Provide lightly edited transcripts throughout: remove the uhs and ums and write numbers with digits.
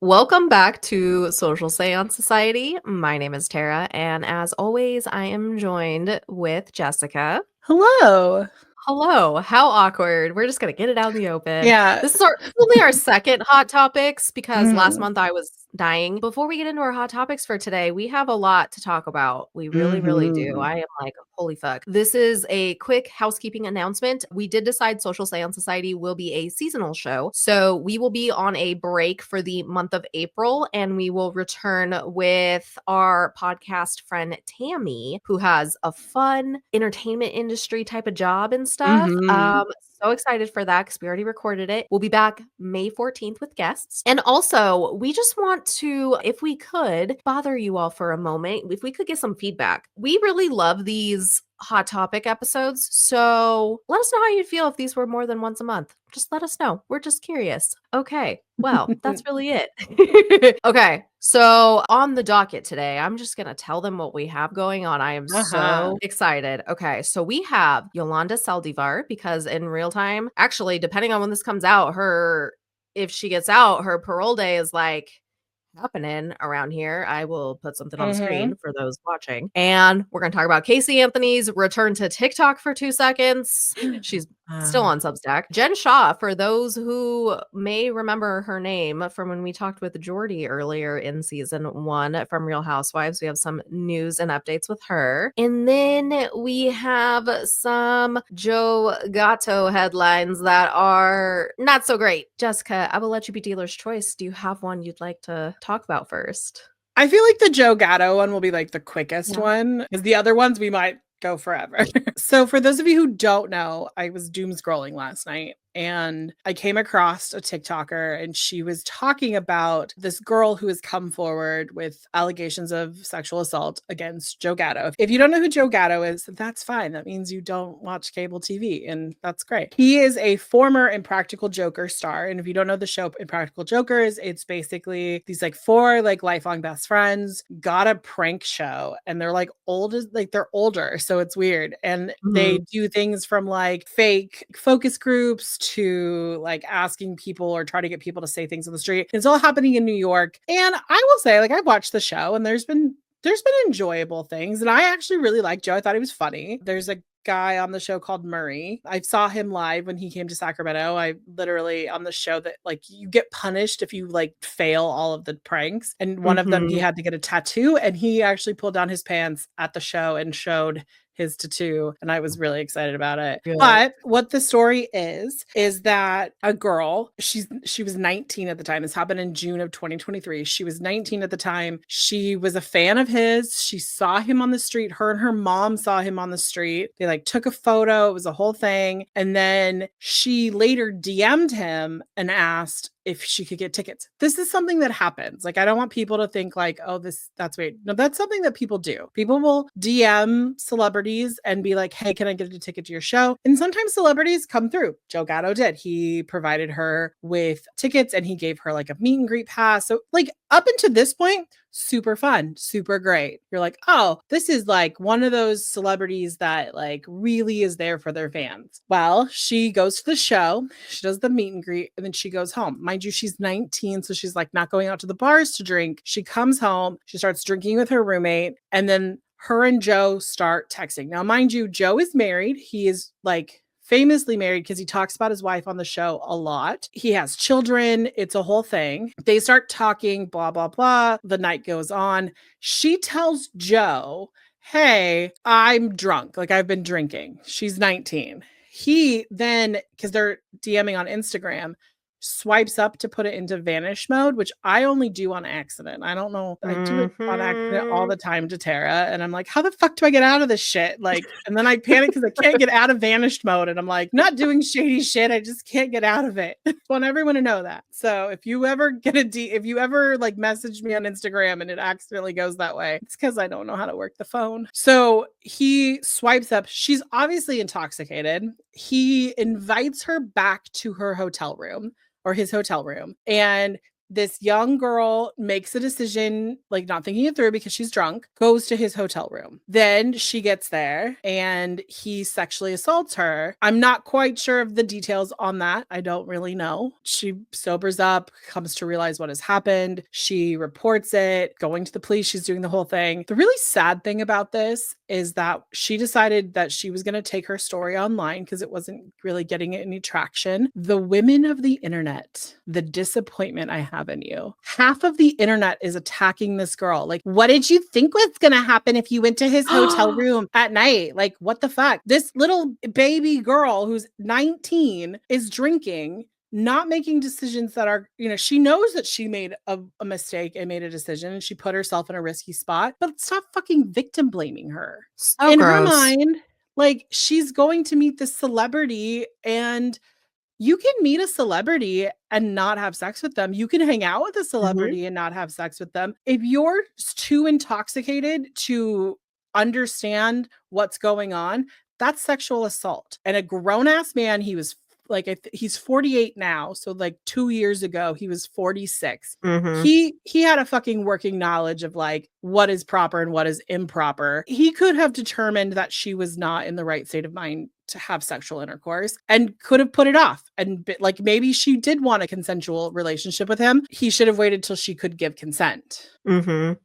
Welcome back to Social Seance Society. My name is Tara, and as always, I am joined with Jessica. Hello. Hello. How awkward. We're just gonna get it out in the open. Yeah. This is only our second hot topics because last Mhm. month I was dying. Before we get into our hot topics for today, we have a lot to talk about. We really, really do. Mhm. I am like, holy fuck. This is a quick housekeeping announcement. We did decide Social Seance Society will be a seasonal show. So we will be on a break for the month of April and we will return with our podcast friend Tammy, who has a fun entertainment industry type of job and stuff. Mhm. So excited for that because we already recorded it. We'll be back May 14th with guests. And also, we just want to, if we could, bother you all for a moment, if we could get some feedback. We really love these hot topic episodes. So let us know how you'd feel if these were more than once a month. Just let us know. We're just curious. Okay. Well, that's really it. Okay. So on the docket today, I'm just going to tell them what we have going on. I am Uh-huh. so excited. Okay. So we have Yolanda Saldivar because in real time, actually, depending on when this comes out, if she gets out, her parole day is like happening around here. I will put something on the Mhm. screen for those watching. And we're going to talk about Casey Anthony's return to TikTok for 2 seconds. She's still Uh, on Substack. Jen Shah, for those who may remember her name from when we talked with Jordy earlier in season 1 from Real Housewives, we have some news and updates with her. And then we have some Joe Gatto headlines that are not so great. Jessica, I will let you be dealer's choice. Do you have one you'd like to talk about first? I feel like the Joe Gatto one will be like the quickest Yeah. one because the other ones we might go forever. So for those of you who don't know, I was doom scrolling last night and I came across a TikToker and she was talking about this girl who has come forward with allegations of sexual assault against Joe Gatto. If you don't know who Joe Gatto is, that's fine. That means you don't watch cable TV and that's great. He is a former Impractical Joker star. And if you don't know the show Impractical Jokers, it's basically these like four like lifelong best friends got a prank show and they're like old as like they're older. So it's weird. And they Mhm. do things from like fake focus groups to like asking people or try to get people to say things on the street. It's all happening in New York. And I will say, like, I've watched the show and there's been enjoyable things. And I actually really liked Joe. I thought he was funny. There's a guy on the show called Murray. I saw him live when he came to Sacramento. I literally on the show that like you get punished if you like fail all of the pranks. And one of them he Mhm. had to get a tattoo and he actually pulled down his pants at the show and showed his tattoo and I was really excited about it. Good. But what the story is that a girl, she was 19 at the time. This happened in June of 2023. She was 19 at the time. She was a fan of his. She saw him on the street. Her and her mom saw him on the street. They like took a photo. It was a whole thing. And then she later DM'd him and asked if she could get tickets. This is something that happens. Like, I don't want people to think like, oh, that's weird. No, that's something that people do. People will DM celebrities and be like, hey, can I get a ticket to your show? And sometimes celebrities come through. Joe Gatto did. He provided her with tickets and he gave her like a meet and greet pass. So, like, up until this point, super fun, super great. You're like, oh, this is like one of those celebrities that like really is there for their fans. Well, she goes to the show, she does the meet and greet, and then she goes home. Mind you, she's 19, so she's like not going out to the bars to drink. She comes home, she starts drinking with her roommate, and then her and Joe start texting. Now, mind you, Joe is married. He is like famously married because he talks about his wife on the show a lot. He has children. It's a whole thing. They start talking, blah, blah, blah. The night goes on. She tells Joe, hey, I'm drunk. Like I've been drinking. She's 19. He then, because they're DMing on Instagram, swipes up to put it into vanish mode, which I only do on accident. I don't know. I do it on accident all Mhm. the time to Tara. And I'm like, how the fuck do I get out of this shit? Like, and then I panic because I can't get out of vanished mode. And I'm like, not doing shady shit. I just can't get out of it. I want everyone to know that. So if you ever if you ever like message me on Instagram and it accidentally goes that way, it's because I don't know how to work the phone. So he swipes up. She's obviously intoxicated. He invites her back to her hotel room or his hotel room. And this young girl makes a decision, like not thinking it through because she's drunk, goes to his hotel room. Then she gets there and he sexually assaults her. I'm not quite sure of the details on that. I don't really know. She sobers up, comes to realize what has happened. She reports it, going to the police. She's doing the whole thing. The really sad thing about this is that she decided that she was going to take her story online because it wasn't really getting any traction. The women of the internet, the disappointment I have in you. Half of the internet is attacking this girl. Like, what did you think was going to happen if you went to his hotel room at night? Like, what the fuck? This little baby girl who's 19 is drinking, not making decisions that are, she knows that she made a mistake and made a decision and she put herself in a risky spot, but stop fucking victim blaming her. So in gross. her mind, like, she's going to meet this celebrity, and you can meet a celebrity and not have sex with them. You can hang out with a celebrity and not have sex with them. If you're too intoxicated to understand what's going on, that's sexual assault. And a grown-ass man, he was like, he's 48 now. So like 2 years ago, he was 46. He had a fucking working knowledge of like what is proper and what is improper. He could have determined that she was not in the right state of mind to have sexual intercourse and could have put it off. And like, maybe she did want a consensual relationship with him. He should have waited till she could give consent.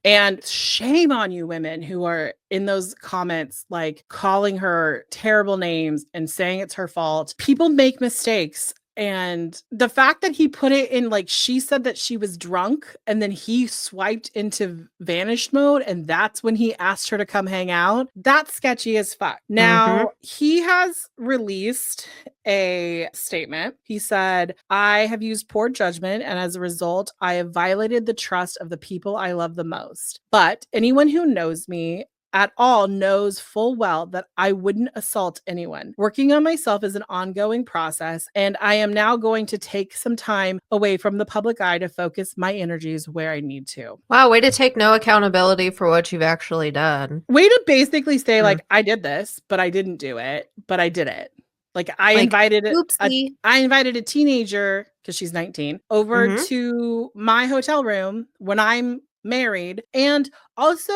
And shame on you women who are in those comments, like calling her terrible names and saying it's her fault. People make mistakes. And the fact that he put it in, like, she said that she was drunk and then he swiped into vanished mode and that's when he asked her to come hang out. That's sketchy as fuck. Now, he has released a statement. He said, I have used poor judgment and as a result, I have violated the trust of the people I love the most. But anyone who knows me at all knows full well that I wouldn't assault anyone. Working on myself is an ongoing process, and I am now going to take some time away from the public eye to focus my energies where I need to. Wow, way to take no accountability for what you've actually done. Way to basically say, like, I did this, but I didn't do it, but I did it. Like, I invited a teenager, because she's 19, over to my hotel room when I'm married. And also,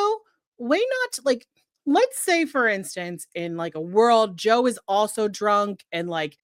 why not, like, let's say, for instance, in like a world, Joe is also drunk and like,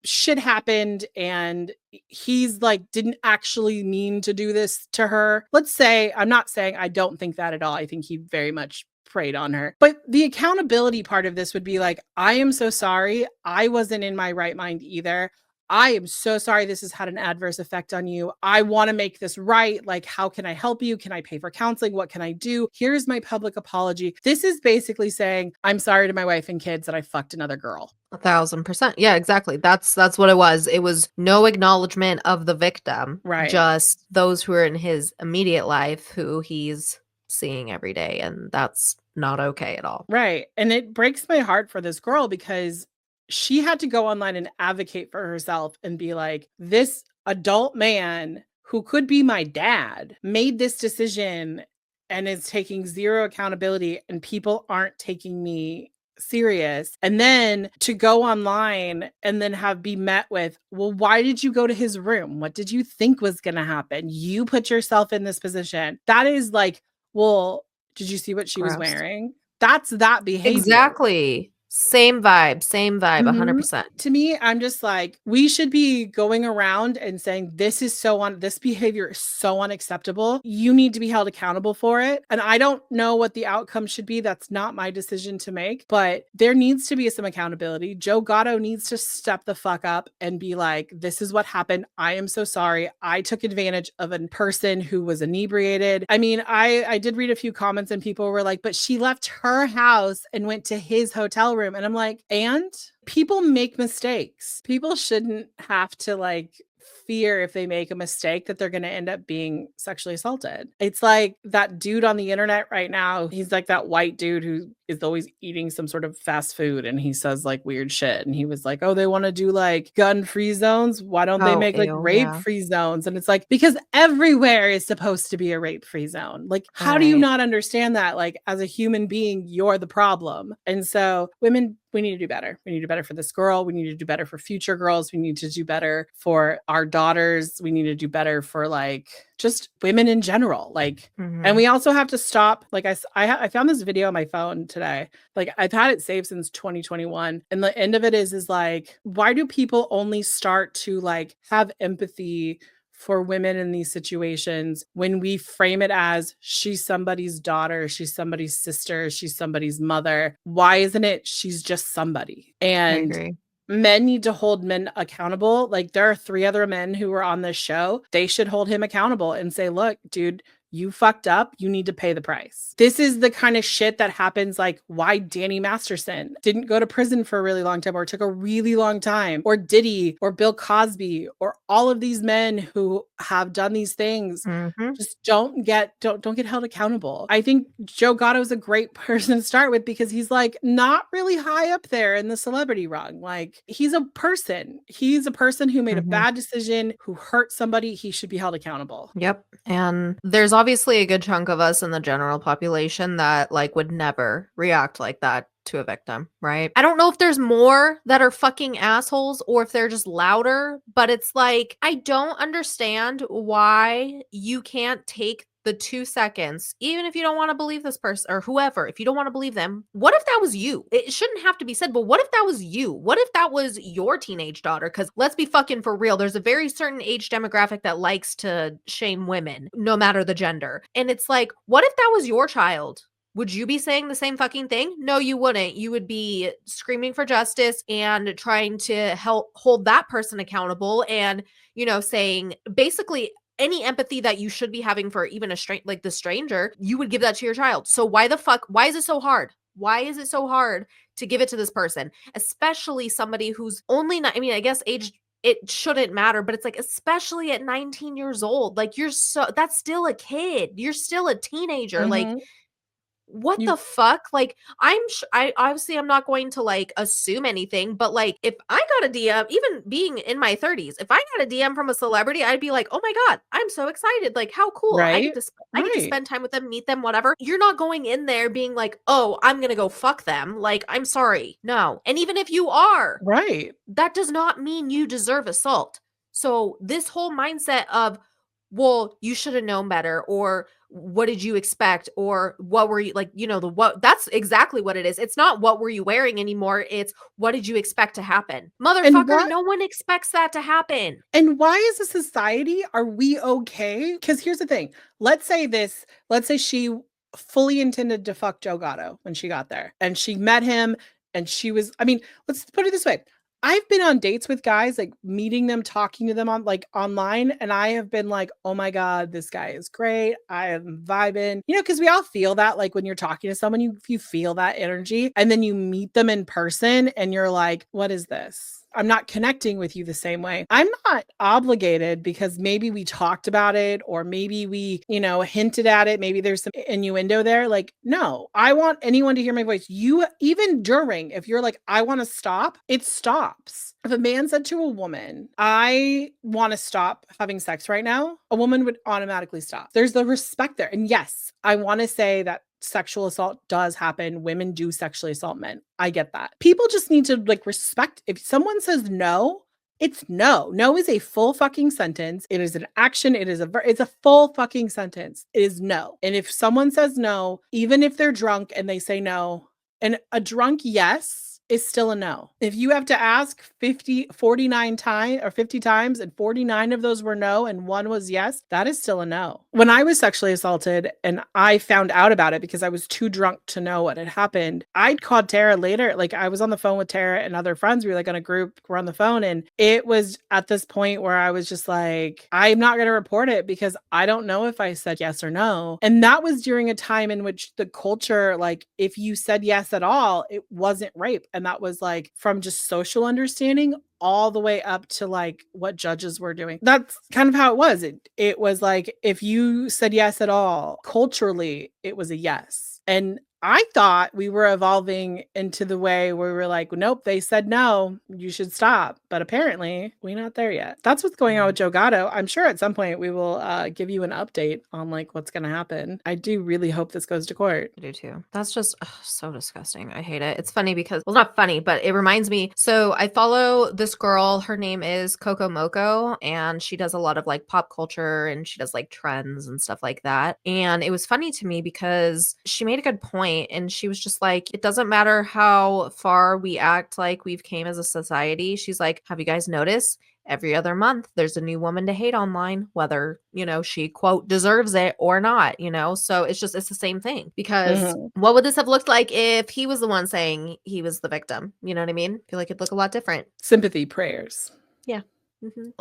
shit happened and he's like, didn't actually mean to do this to her. Let's say, I'm not saying I don't think that at all. I think he very much preyed on her. But the accountability part of this would be like, I am so sorry. I wasn't in my right mind either. I am so sorry this has had an adverse effect on you. I want to make this right. Like, how can I help you? Can I pay for counseling? What can I do? Here's my public apology. This is basically saying, I'm sorry to my wife and kids that I fucked another girl. 1,000%. Yeah, exactly. That's what it was. It was no acknowledgement of the victim. Right. Just those who are in his immediate life who he's seeing every day. And that's not okay at all. Right. And it breaks my heart for this girl because she had to go online and advocate for herself and be like, this adult man who could be my dad made this decision and is taking zero accountability and people aren't taking me serious. And then to go online and then be met with, well, why did you go to his room? What did you think was going to happen? You put yourself in this position. That is like, well, did you see what she was wearing? That's that behavior. Exactly. Same vibe, 100%. To me, I'm just like, we should be going around and saying, this behavior is so unacceptable. You need to be held accountable for it. And I don't know what the outcome should be. That's not my decision to make, but there needs to be some accountability. Joe Gatto needs to step the fuck up and be like, this is what happened. I am so sorry. I took advantage of a person who was inebriated. I mean, I did read a few comments and people were like, but she left her house and went to his hotel room. And I'm like, and people make mistakes. People shouldn't have to like fear if they make a mistake that they're going to end up being sexually assaulted. It's like that dude on the internet right now. He's like that white dude who is always eating some sort of fast food and he says like weird shit. And he was like, oh, they want to do like gun-free zones. Why don't they make like rape-free zones? And it's like, because everywhere is supposed to be a rape-free zone. Like, how do you not understand that? Like, as a human being, you're the problem. And so women we need to do better. We need to do better for this girl. We need to do better for future girls. We need to do better for our daughters. We need to do better for like just women in general. Like, and we also have to stop. Like I found this video on my phone today. Like I've had it saved since 2021. And the end of it is like, why do people only start to like have empathy for women in these situations when we frame it as she's somebody's daughter, she's somebody's sister, she's somebody's mother? Why isn't it she's just somebody? And men need to hold men accountable. Like there are 3 other men who were on this show. They should hold him accountable and say, look, dude, you fucked up. You need to pay the price. This is the kind of shit that happens. Like why Danny Masterson didn't go to prison for a really long time or took a really long time, or Diddy or Bill Cosby or all of these men who have done these things just don't get held accountable. I think Joe Gatto is a great person to start with because he's like not really high up there in the celebrity rung. Like he's a person. He's a person who made a bad decision, who hurt somebody. He should be held accountable. Yep. And there's obviously a good chunk of us in the general population that like would never react like that to a victim, right? I don't know if there's more that are fucking assholes or if they're just louder, but it's like, I don't understand why you can't take the 2 seconds, even if you don't want to believe this person or whoever, if you don't want to believe them. What if that was you? It shouldn't have to be said, but what if that was you? What if that was your teenage daughter? Because let's be fucking for real. There's a very certain age demographic that likes to shame women, no matter the gender. And it's like, what if that was your child? Would you be saying the same fucking thing? No, you wouldn't. You would be screaming for justice and trying to help hold that person accountable and, saying basically any empathy that you should be having for even like the stranger, you would give that to your child. So why is it so hard? Why is it so hard to give it to this person? Especially somebody who's only not, I mean, I guess age, it shouldn't matter, but it's like, especially at 19 years old, like that's still a kid. You're still a teenager. Like, what the fuck? Like, I obviously I'm not going to like assume anything, but like if I got a DM, even being in my 30s, if I got a DM from a celebrity, I'd be like, oh my God, I'm so excited. Like, how cool. I get to spend time with them, meet them, whatever. You're not going in there being like, oh, I'm gonna go fuck them. Like, I'm sorry. No. And even if you are, that does not mean you deserve assault. So this whole mindset of, well, you should have known better, or what did you expect, or what were you like, that's exactly what it is. It's not what were you wearing anymore. It's what did you expect to happen? Motherfucker, no one expects that to happen. And why as a society are we okay? Because here's the thing. Let's say she fully intended to fuck Joe Gatto when she got there and she met him and let's put it this way. I've been on dates with guys, like meeting them, talking to them on like online. And I have been like, oh my God, this guy is great. I am vibing, because we all feel that like when you're talking to someone, you feel that energy and then you meet them in person and you're like, what is this? I'm not connecting with you the same way. I'm not obligated because maybe we talked about it or maybe we, hinted at it. Maybe there's some innuendo there. Like, no, I want anyone to hear my voice. Even during, if you're like, I want to stop, it stops. If a man said to a woman, I want to stop having sex right now, a woman would automatically stop. There's the respect there. And yes, I want to say that sexual assault does happen. Women do sexually assault men. I get that. People just need to like respect. If someone says no, it's no. No is a full fucking sentence. It is an action. It's a full fucking sentence. It is no. And if someone says no, even if they're drunk and they say no, and a drunk yes is still a no. If you have to ask 49 times or 50 times and 49 of those were no and one was yes, that is still a no. When I was sexually assaulted and I found out about it because I was too drunk to know what had happened, I called Tara later. Like I was on the phone with Tara and other friends. We were like on a group, we're on the phone. And it was at this point where I was just like, I'm not going to report it because I don't know if I said yes or no. And that was during a time in which the culture, like if you said yes at all, it wasn't rape. And that was like from just social understanding all the way up to like what judges were doing. That's kind of how it was. It was like if you said yes at all, culturally, it was a yes. And I thought we were evolving into the way where we were like, nope, they said no, you should stop. But apparently we're not there yet. That's what's going on with Joe Gatto. I'm sure at some point we will give you an update on like what's going to happen. I do really hope this goes to court. I do too. That's just so disgusting. I hate it. It's funny because, well, not funny, but it reminds me. So I follow this girl. Her name is Coco Moco, and she does a lot of like pop culture and she does like trends and stuff like that. And it was funny to me because she made a good point, and she was just like, it doesn't matter how far we act like we've came as a society. She's like, have you guys noticed? Every other month, there's a new woman to hate online, whether, she quote deserves it or not, So it's the same thing because what would this have looked like if he was the one saying he was the victim? You know what I mean? I feel like it'd look a lot different. Sympathy prayers. Yeah.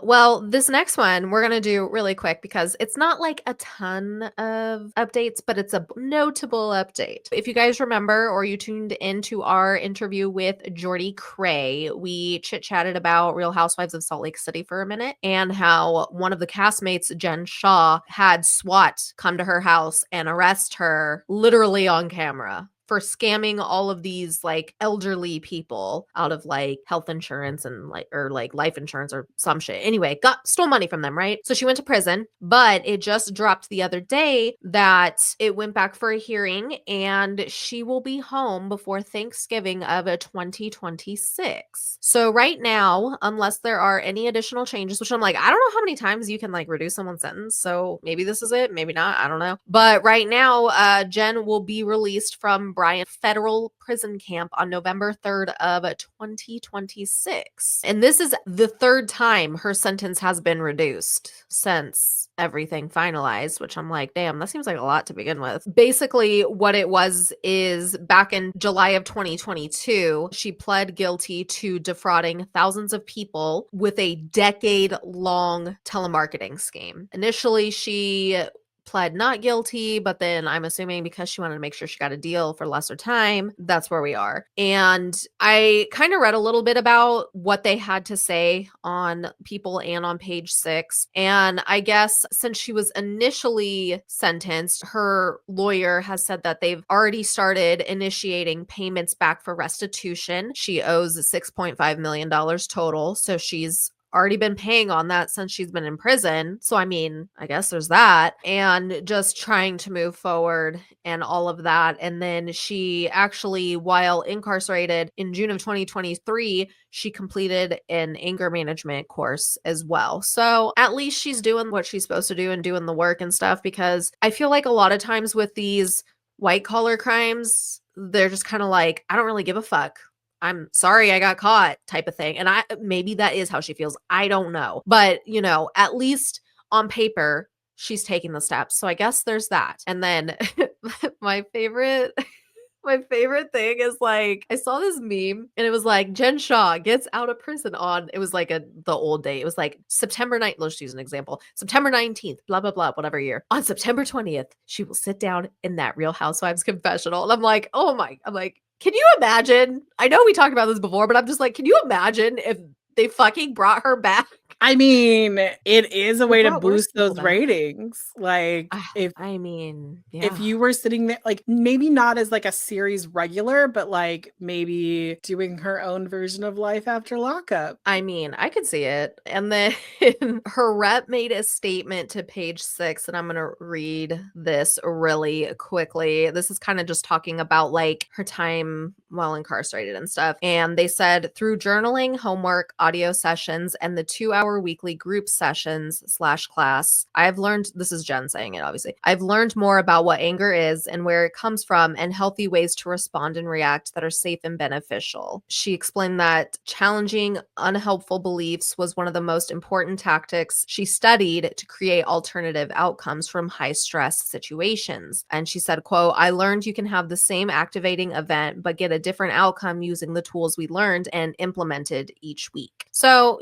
Well, this next one we're going to do really quick because it's not like a ton of updates, but it's a notable update. If you guys remember or you tuned into our interview with Jordy Cray, we chit-chatted about Real Housewives of Salt Lake City for a minute and how one of the castmates, Jen Shah, had SWAT come to her house and arrest her literally on camera for scamming all of these like elderly people out of like health insurance and like life insurance or some shit. Anyway, stole money from them, right? So she went to prison, but it just dropped the other day that it went back for a hearing and she will be home before Thanksgiving of 2026. So right now, unless there are any additional changes, which I'm like, I don't know how many times you can like reduce someone's sentence. So maybe this is it, maybe not. I don't know. But right now, Jen will be released from Bryan Federal Prison Camp on November 3rd of 2026. And this is the third time her sentence has been reduced since everything finalized, which I'm like, damn, that seems like a lot to begin with. Basically, what it was is back in July of 2022, she pled guilty to defrauding thousands of people with a decade-long telemarketing scheme. Initially, she pled not guilty, but then I'm assuming because she wanted to make sure she got a deal for lesser time, that's where we are. And I kind of read a little bit about what they had to say on People and on Page 6. And I guess since she was initially sentenced, her lawyer has said that they've already started initiating payments back for restitution. She owes $6.5 million total. So she's already been paying on that since she's been in prison. So, I mean, I guess there's that. And just trying to move forward and all of that. And then she actually, while incarcerated in June of 2023, she completed an anger management course as well. So at least she's doing what she's supposed to do and doing the work and stuff, because I feel like a lot of times with these white collar crimes, they're just kind of like, I don't really give a fuck. I'm sorry I got caught type of thing. And maybe that is how she feels. I don't know. But, at least on paper, she's taking the steps. So I guess there's that. And then my favorite thing is like, I saw this meme and it was like Jen Shah gets out of prison on, it was like the old day. It was like September 9th. Let's use an example. September 19th, blah, blah, blah, whatever year. On September 20th, she will sit down in that Real Housewives confessional. And I'm like, can you imagine? I know we talked about this before, but I'm just like, can you imagine if they fucking brought her back? I mean, it is a way to boost those ratings. Like, if you were sitting there, like maybe not as like a series regular, but like maybe doing her own version of life after lockup. I mean, I could see it. And then her rep made a statement to Page 6, and I'm going to read this really quickly. This is kind of just talking about like her time while incarcerated and stuff. And they said, through journaling, homework, audio sessions, and the 2-hour weekly group sessions / class, I've learned, this is Jen saying it, obviously, I've learned more about what anger is and where it comes from and healthy ways to respond and react that are safe and beneficial. She explained that challenging unhelpful beliefs was one of the most important tactics she studied to create alternative outcomes from high stress situations. And she said, quote, I learned you can have the same activating event, but get a different outcome using the tools we learned and implemented each week. So,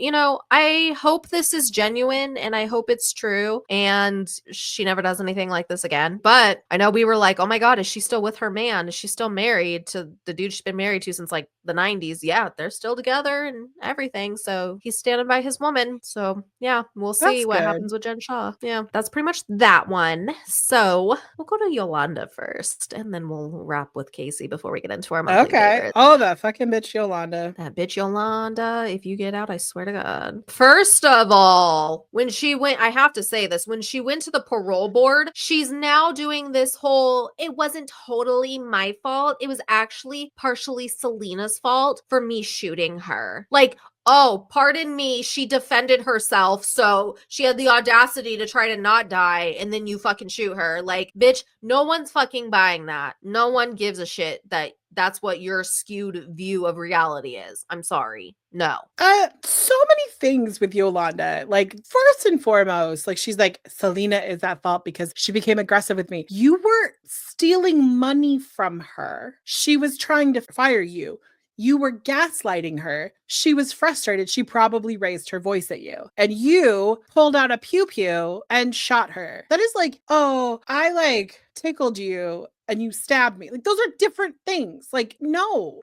I hope this is genuine and I hope it's true and she never does anything like this again. But I know we were like, oh my God, is she still with her man? Is she still married to the dude she's been married to since like the 90s, yeah, they're still together and everything. So he's standing by his woman. So yeah, we'll see That's what good. happens with Jen Shah. Yeah, that's pretty much that one. So we'll go to Yolanda first, and then we'll wrap with Casey before we get into our monthly Okay. favorites. Oh, that fucking bitch Yolanda. That bitch Yolanda, if you get out, I swear to God. First of all, when she went, I have to say this, when she went to the parole board, she's now doing this whole, it wasn't totally my fault. It was actually partially Selena's fault for me shooting her. Like, oh, pardon me, she defended herself, so she had the audacity to try to not die, and then you fucking shoot her. Like, bitch, no one's fucking buying that. No one gives a shit that that's what your skewed view of reality is. I'm sorry. No. So many things with Yolanda. Like, first and foremost, like, she's like, Selena is at fault because she became aggressive with me. You were stealing money from her. She was trying to fire you. You were gaslighting her. She was frustrated. She probably raised her voice at you. And you pulled out a pew pew and shot her. That is like, oh, I like tickled you and you stabbed me. Like, those are different things. Like, no.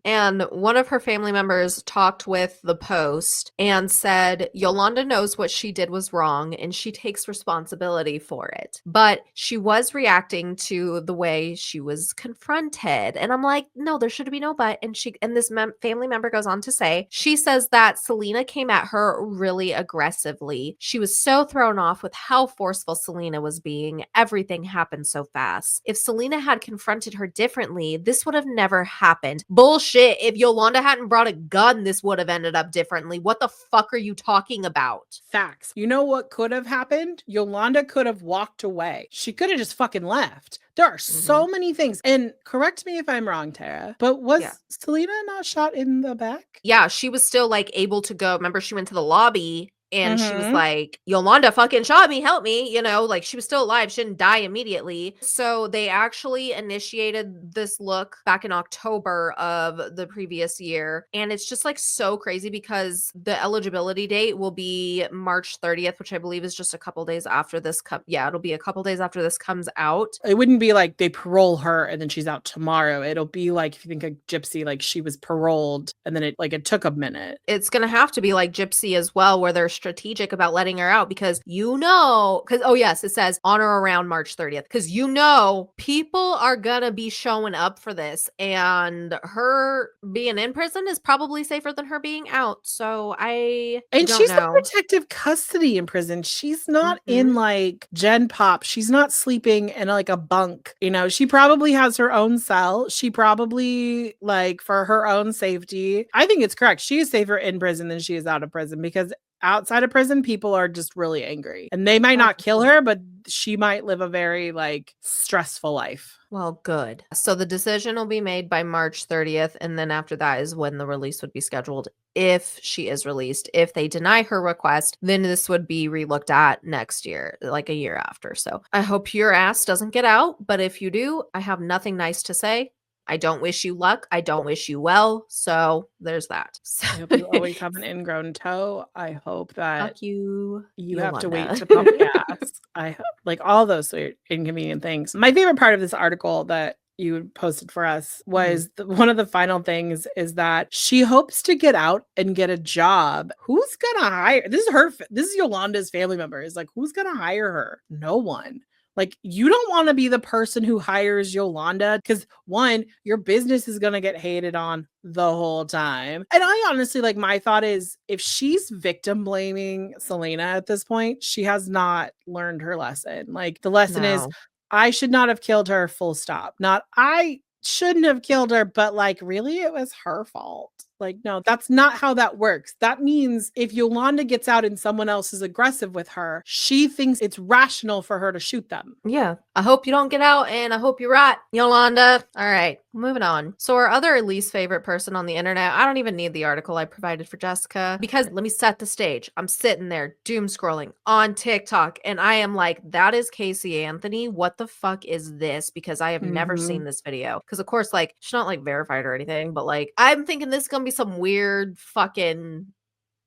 And one of her family members talked with the Post and said Yolanda knows what she did was wrong and she takes responsibility for it. But she was reacting to the way she was confronted. And I'm like, no, there should be no but. And this family member goes on to say, she says that Selena came at her really aggressively. She was so thrown off with how forceful Selena was being. Everything happened so fast. If Selena had confronted her differently, this would have never happened. Bullshit. If Yolanda hadn't brought a gun, this would have ended up differently. What the fuck are you talking about? Facts. You know what could have happened? Yolanda could have walked away. She could have just fucking left. There are so many things. And correct me if I'm wrong, Tara, but was Selena not shot in the back? Yeah, she was still like able to go. Remember, she went to the lobby and she was like, Yolanda fucking shot me, help me. You know, like she was still alive. She didn't die immediately. So they actually initiated this look back in October of the previous year. And it's just like so crazy because the eligibility date will be March 30th, which I believe is just a couple days after this. It'll be a couple days after this comes out. It wouldn't be like they parole her and then she's out tomorrow. It'll be like, if you think of Gypsy, like she was paroled and then it took a minute. It's going to have to be like Gypsy as well, where they're strategic about letting her out because oh yes, it says on or around March 30th because people are gonna be showing up for this and her being in prison is probably safer than her being out. So she's in protective custody in prison. She's not in like Gen Pop. She's not sleeping in like a bunk. You know, she probably has her own cell. She probably like for her own safety. I think it's correct. She is safer in prison than she is out of prison because outside of prison, people are just really angry and they might not kill her, but she might live a very like stressful life. Well, good. So the decision will be made by March 30th. And then after that is when the release would be scheduled. If she is released, if they deny her request, then this would be relooked at next year, like a year after. So I hope your ass doesn't get out. But if you do, I have nothing nice to say. I don't wish you luck. I don't wish you well. So there's that. I hope you always have an ingrown toe. I hope that fuck you have to wait to pump gas. I hope, like all those weird, inconvenient things. My favorite part of this article that you posted for us was one of the final things is that she hopes to get out and get a job. Who's gonna hire? This is Yolanda's family member. Is like, who's gonna hire her? No one. Like, you don't want to be the person who hires Yolanda because one, your business is going to get hated on the whole time. And I honestly, like, my thought is if she's victim blaming Selena at this point, she has not learned her lesson. Like, the lesson is I should not have killed her, full stop. Not I shouldn't have killed her, but like, really, it was her fault. Like, no, that's not how that works. That means if Yolanda gets out and someone else is aggressive with her, she thinks it's rational for her to shoot them. Yeah. I hope you don't get out and I hope you're right, Yolanda. All right, moving on. So our other least favorite person on the internet, I don't even need the article I provided for Jessica because let me set the stage. I'm sitting there doom scrolling on TikTok and I am like, that is Casey Anthony. What the fuck is this? Because I have never seen this video. Because of course, like, she's not like verified or anything, but like, I'm thinking this is going to be some weird fucking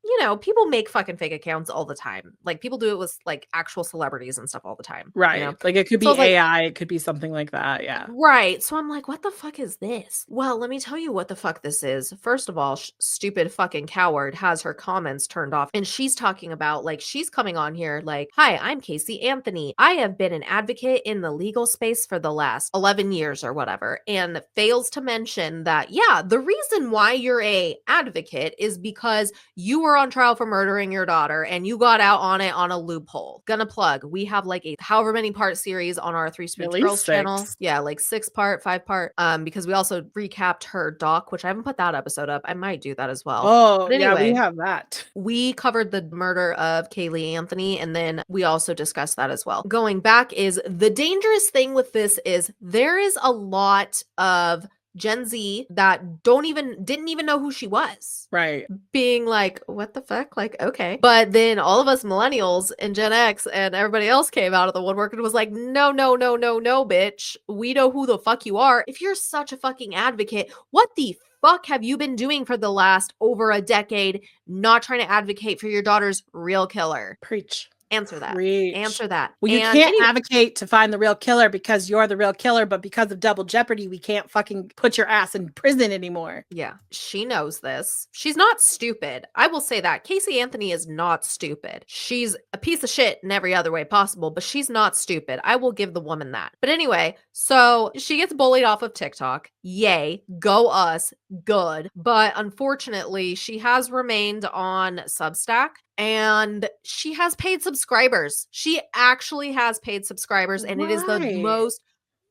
you know, people make fucking fake accounts all the time. Like people do it with like actual celebrities and stuff all the time. Right. You know? Like it could So I be was like, AI, it could be something like that. Yeah. right. So I'm like, what the fuck is this? Well, let me tell you what the fuck this is. First of all, stupid fucking coward has her comments turned off. And she's talking about, like, she's coming on here like, hi, I'm Casey Anthony. I have been an advocate in the legal space for the last 11 years or whatever. And fails to mention that, yeah, the reason why you're a advocate is because you were on trial for murdering your daughter and you got out on it on a loophole. Gonna plug, we have like a however many part series on our Three At Smooch least Girls channel. 6. Yeah, like 6-part, 5-part. Because we also recapped her doc, which I haven't put that episode up. I might do that as well. Oh, But yeah, we anyway, have that. we covered the murder of Kaylee Anthony, and then we also discussed that as well. Going back is the dangerous thing with this is there is a lot of Gen Z that didn't even know who she was. Right. Being like, what the fuck? Like, okay. But then all of us millennials and Gen X and everybody else came out of the woodwork and was like, no, no, no, no, no, bitch. We know who the fuck you are. If you're such a fucking advocate, what the fuck have you been doing for the last over a decade, not trying to advocate for your daughter's real killer? Preach. Answer that. Preach. Answer that. Well, you And can't advocate to find the real killer because you're the real killer, but because of double jeopardy, we can't fucking put your ass in prison anymore. yeah, she knows this. She's not stupid. I will say that. Casey Anthony is not stupid. She's a piece of shit in every other way possible, but she's not stupid. I will give the woman that. But anyway, so she gets bullied off of TikTok. Yay, go us, good. But unfortunately, she has remained on Substack. And she has paid subscribers. She actually has paid subscribers, and it is the Why? most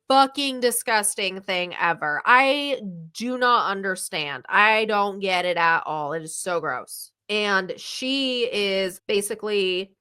fucking disgusting thing ever. I do not understand. I don't get it at all. It is so gross. And she is basically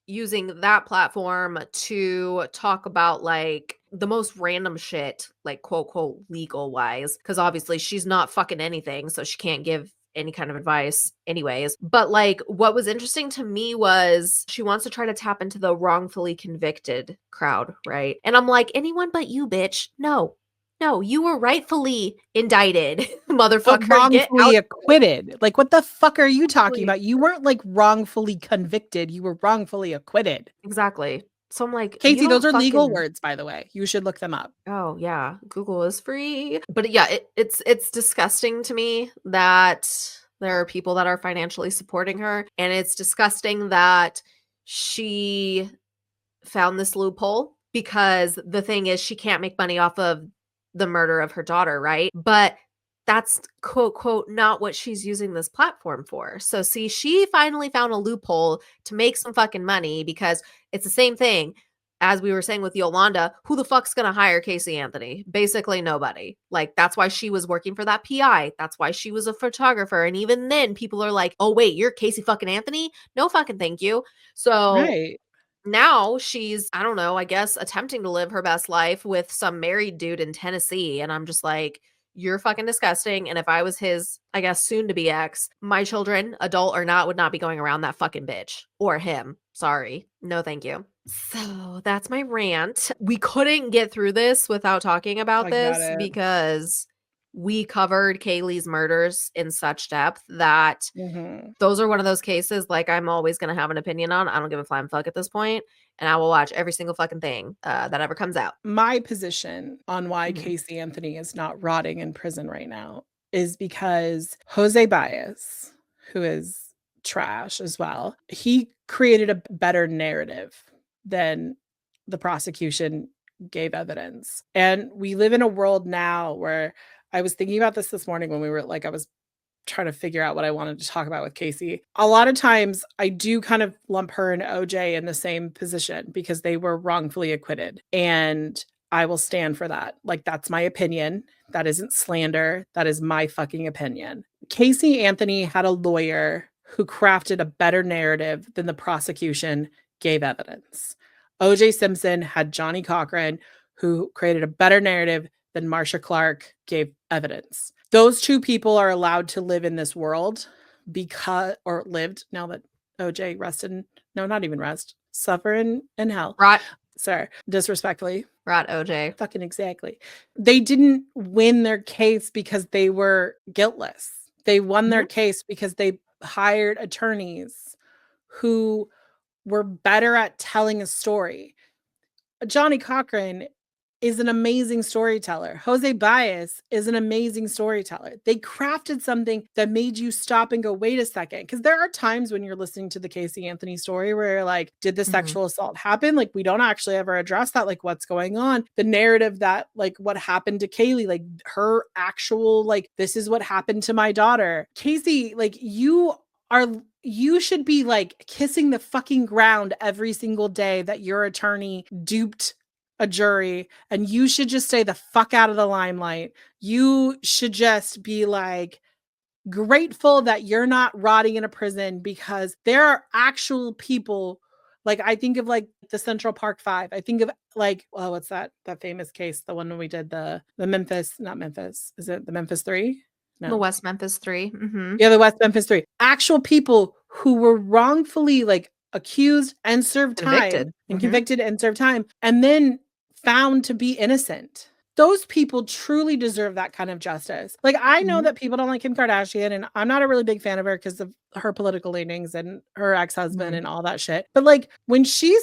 using that platform to talk about like the most random shit, like quote, quote, legal wise. Cause obviously she's not fucking anything. So she can't give any kind of advice anyways. But like what was interesting to me was she wants to try to tap into the wrongfully convicted crowd, right? And I'm like, anyone but you, bitch. No. No, you were rightfully indicted, But motherfucker. Get out. wrongfully acquitted. Like, what the fuck are you talking Exactly. about? You weren't like wrongfully convicted. You were wrongfully acquitted. Exactly. So I'm like, you Casey, those don't are legal fucking words, by the way. You should look them up. Oh yeah, Google is free. But yeah, it's disgusting to me that there are people that are financially supporting her, and it's disgusting that she found this loophole because the thing is she can't make money off of the murder of her daughter, right? But that's quote quote not what she's using this platform for. So see, she finally found a loophole to make some fucking money because it's the same thing as we were saying with Yolanda. Who the fuck's gonna hire Casey Anthony? Basically nobody. Like that's why she was working for that PI. That's why she was a photographer. And even then people are like, oh wait, you're Casey fucking Anthony? No fucking thank you. So Right. now she's, I don't know, I guess attempting to live her best life with some married dude in Tennessee. And I'm just like, you're fucking disgusting. And if I was his, I guess, soon to be ex, my children, adult or not, would not be going around that fucking bitch or him. Sorry. No, thank you. So that's my rant. We couldn't get through this without talking about I got this it. because we covered Kaylee's murders in such depth that Mhm. those are one of those cases like I'm always going to have an opinion on. I don't give a flying fuck at this point, and I will watch every single fucking thing that ever comes out. My position on why Mhm. Casey Anthony is not rotting in prison right now is because Jose Baez, who is trash as well, he created a better narrative than the prosecution gave evidence. And we live in a world now where I was thinking about this morning when we were like, I was trying to figure out what I wanted to talk about with Casey. A lot of times I do kind of lump her and OJ in the same position because they were wrongfully acquitted. And I will stand for that. Like, that's my opinion. That isn't slander. That is my fucking opinion. Casey Anthony had a lawyer who crafted a better narrative than the prosecution gave evidence. OJ Simpson had Johnny Cochran, who created a better narrative than Marcia Clark gave evidence. Those two people are allowed to live in this world or lived, now that OJ rested, no, not even rest, suffer in hell. Rot, Sorry, disrespectfully. rot, OJ. Fucking exactly. They didn't win their case because they were guiltless. They won their case because they hired attorneys who were better at telling a story. Johnny Cochran is an amazing storyteller. Jose Baez is an amazing storyteller. They crafted something that made you stop and go, wait a second. Because there are times when you're listening to the Casey Anthony story where you're like, did the sexual assault happen? Like, we don't actually ever address that. Like, what's going on? The narrative that, like, what happened to Kaylee, like, her actual, like, this is what happened to my daughter. Casey, like, you should be like kissing the fucking ground every single day that your attorney duped a jury, and you should just stay the fuck out of the limelight. You should just be like grateful that you're not rotting in a prison, because there are actual people. Like, I think of like the Central Park Five. I think of like, oh, what's that famous case? The one when we did the not Memphis. Is it the Memphis 3? No. The West Memphis 3. Mm-hmm. Yeah, the West Memphis 3. Actual people who were wrongfully like accused and served time and convicted and served time, and then found to be innocent. Those people truly deserve that kind of justice. Like, I know that people don't like Kim Kardashian, and I'm not a really big fan of her because of her political leanings and her ex-husband and all that shit. But like, when she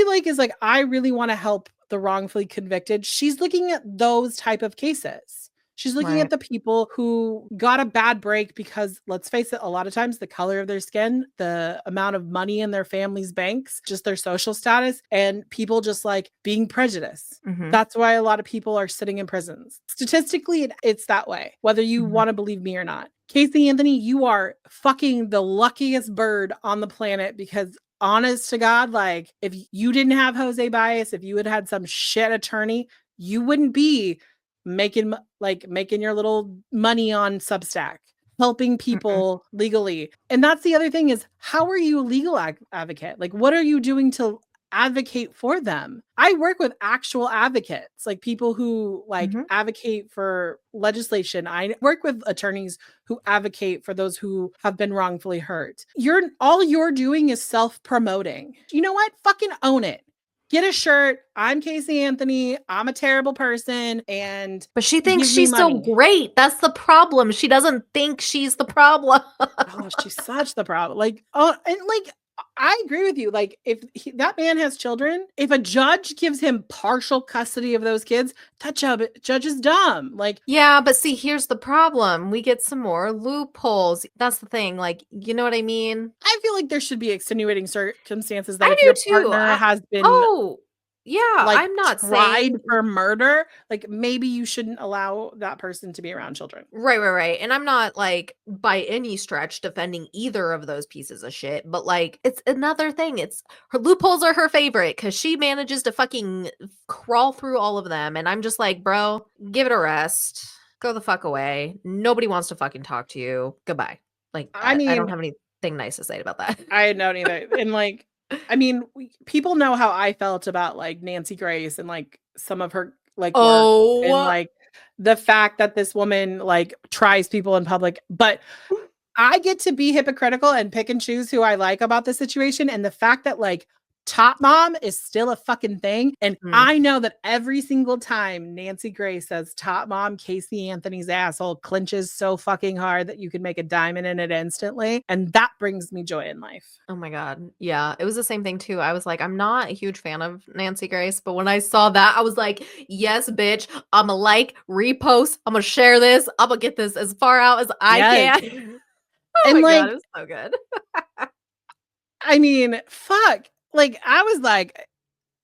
like is like, I really want to help the wrongfully convicted, she's looking at those type of cases. She's looking at the people who got a bad break because, let's face it, a lot of times the color of their skin, the amount of money in their family's banks, just their social status, and people just like being prejudiced. That's why a lot of people are sitting in prisons. Statistically, it's that way, whether you want to believe me or not. Casey Anthony, you are fucking the luckiest bird on the planet, because honest to God, like, if you didn't have Jose Baez, if you had had some shit attorney, you wouldn't be making your little money on Substack, helping people legally. And that's the other thing, is how are you a legal advocate? Like, what are you doing to advocate for them? I work with actual advocates, like people who like advocate for legislation. I work with attorneys who advocate for those who have been wrongfully hurt. All you're doing is self-promoting. You know what? Fucking own it. Get a shirt. I'm Casey Anthony. I'm a terrible person. But she thinks she's so great. That's the problem. She doesn't think she's the problem. Oh, she's such the problem. Like, oh, and like, I agree with you. Like, if that man has children, if a judge gives him partial custody of those kids, that judge is dumb. Like, yeah, but see, here's the problem. We get some more loopholes. That's the thing. Like, you know what I mean? I feel like there should be extenuating circumstances that if your partner has been like, I'm not tried saying for murder, like, maybe you shouldn't allow that person to be around children. Right. And I'm not like by any stretch defending either of those pieces of shit, but like, it's another thing. It's her loopholes are her favorite because she manages to fucking crawl through all of them. And I'm just like, bro, give it a rest. Go the fuck away. Nobody wants to fucking talk to you. Goodbye. Like, I don't have anything nice to say about that. I don't either. And like, I mean, people know how I felt about like Nancy Grace and like some of her like work, and like the fact that this woman like tries people in public, but I get to be hypocritical and pick and choose who I like about the situation. And the fact that like Top Mom is still a fucking thing. And I know that every single time Nancy Grace says Top Mom, Casey Anthony's asshole clenches so fucking hard that you can make a diamond in it instantly. And that brings me joy in life. Oh my God. Yeah, it was the same thing too. I was like, I'm not a huge fan of Nancy Grace, but when I saw that, I was like, yes, bitch, I'm gonna like, repost, I'm gonna share this, I'm gonna get this as far out as I can. Oh and my like, God, it was so good. I mean, fuck. Like, I was like,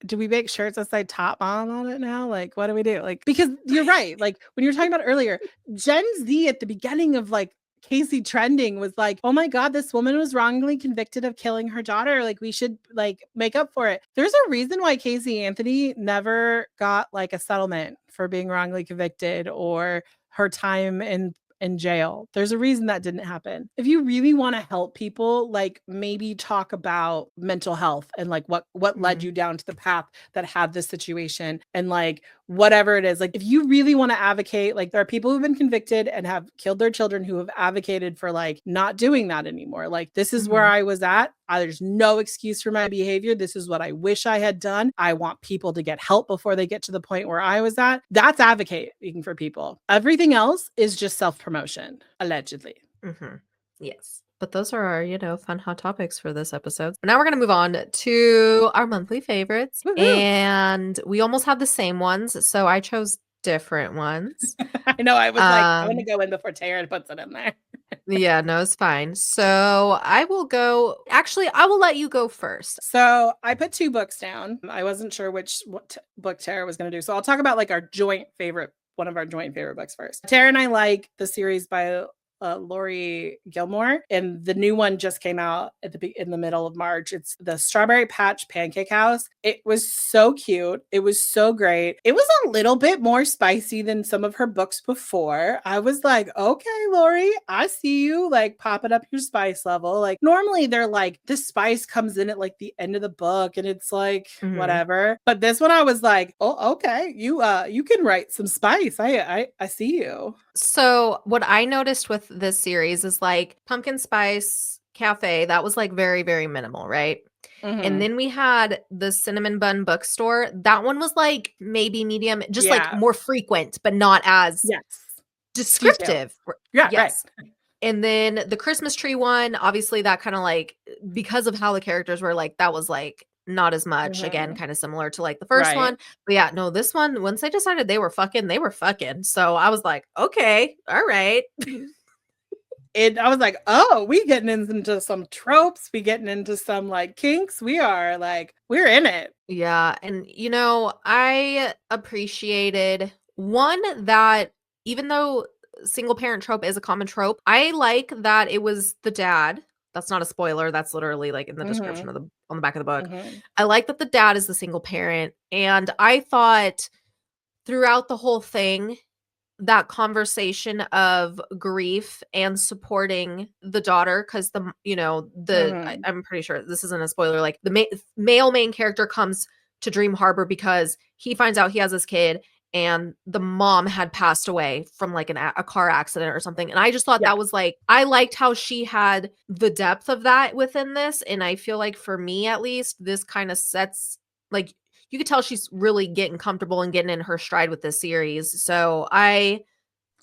do we make shirts that say Top Mom on it now? Like, what do we do? Like, because you're right. Like, when you were talking about earlier, Gen Z at the beginning of like Casey trending was like, oh my God, this woman was wrongly convicted of killing her daughter. Like, we should like make up for it. There's a reason why Casey Anthony never got like a settlement for being wrongly convicted or her time in jail. There's a reason that didn't happen. If you really want to help people, like, maybe talk about mental health and like what led you down to the path that had this situation, and like whatever it is. Like, if you really want to advocate, like, there are people who've been convicted and have killed their children who have advocated for like not doing that anymore. Like, this is where I was at. There's no excuse for my behavior. This is what I wish I had done. I want people to get help before they get to the point where I was at. That's advocating for people. Everything else is just self-promotion, allegedly. Yes. But those are our fun hot topics for this episode. Now we're going to move on to our monthly favorites. Woohoo. And we almost have the same ones. So I chose different ones. I know. I was like, I want to Um, go in before Tara puts it in there. yeah, no, it's fine. So I will go. Actually, I will let you go first. So I put 2 books down. I wasn't sure what book Tara was going to do. So I'll talk about like one of our joint favorite books first. Tara and I like the series by Lori Gilmore, and the new one just came out in the middle of March. It's the Strawberry Patch Pancake House. It was so cute. It was so great. It was a little bit more spicy than some of her books before. I was like, okay, Lori, I see you like popping up your spice level. Like normally they're like the spice comes in at like the end of the book and it's like whatever. But this one I was like, oh, okay, you can write some spice. I see you. So what I noticed with this series is like Pumpkin Spice Cafe, that was like very, very minimal, right? And then we had the Cinnamon Bun Bookstore. That one was like maybe medium, just like more frequent, but not as descriptive. Yeah, yes. right. And then the Christmas tree one, obviously that kind of like, because of how the characters were, like that was like not as much, again, kind of similar to like the first one. But yeah, no, this one, once they decided they were fucking. So I was like, okay, all right. I was like, oh, we getting into some tropes. We getting into some like kinks. We're in it. Yeah. And I appreciated one that even though single parent trope is a common trope, I like that it was the dad. That's not a spoiler. That's literally like in the description on the back of the book. I like that the dad is the single parent. And I thought throughout the whole thing, that conversation of grief and supporting the daughter, because I'm pretty sure this isn't a spoiler, like the male main character comes to Dream Harbor because he finds out he has this kid and the mom had passed away from like a car accident or something. And I just thought that was like, I liked how she had the depth of that within this. And I feel like for me, at least, this kind of sets like, you could tell she's really getting comfortable and getting in her stride with this series. So I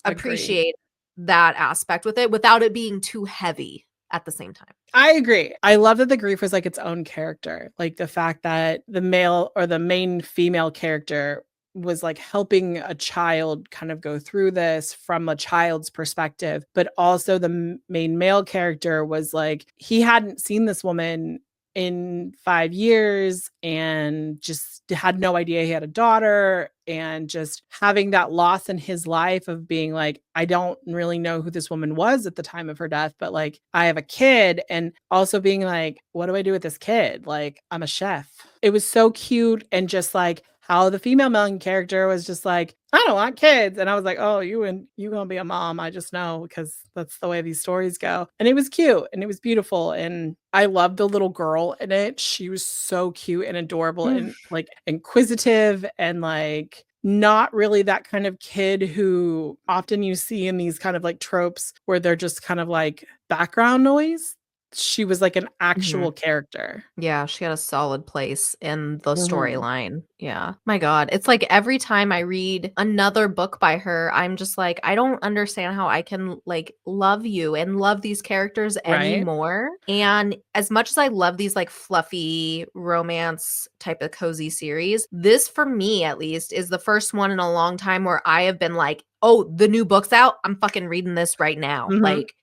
appreciate that aspect with it without it being too heavy at the same time. I agree. I love that the grief was like its own character. Like the fact that the male or the main female character was like helping a child kind of go through this from a child's perspective, but also the main male character was like, he hadn't seen this woman in 5 years and just had no idea he had a daughter, and just having that loss in his life of being like, I don't really know who this woman was at the time of her death, but like I have a kid, and also being like, what do I do with this kid? Like I'm a chef. It was so cute, and just like how the female main character was just like, I don't want kids. And I was like, oh, you gonna be a mom. I just know, because that's the way these stories go. And it was cute and it was beautiful. And I loved the little girl in it. She was so cute and adorable and like inquisitive and like not really that kind of kid who often you see in these kind of like tropes where they're just kind of like background noise. She was like an actual character. Yeah, she had a solid place in the storyline. Yeah. My God. It's like every time I read another book by her, I'm just like, I don't understand how I can like love you and love these characters anymore. And as much as I love these like fluffy romance type of cozy series, this for me at least is the first one in a long time where I have been like, oh, the new book's out. I'm fucking reading this right now. Like,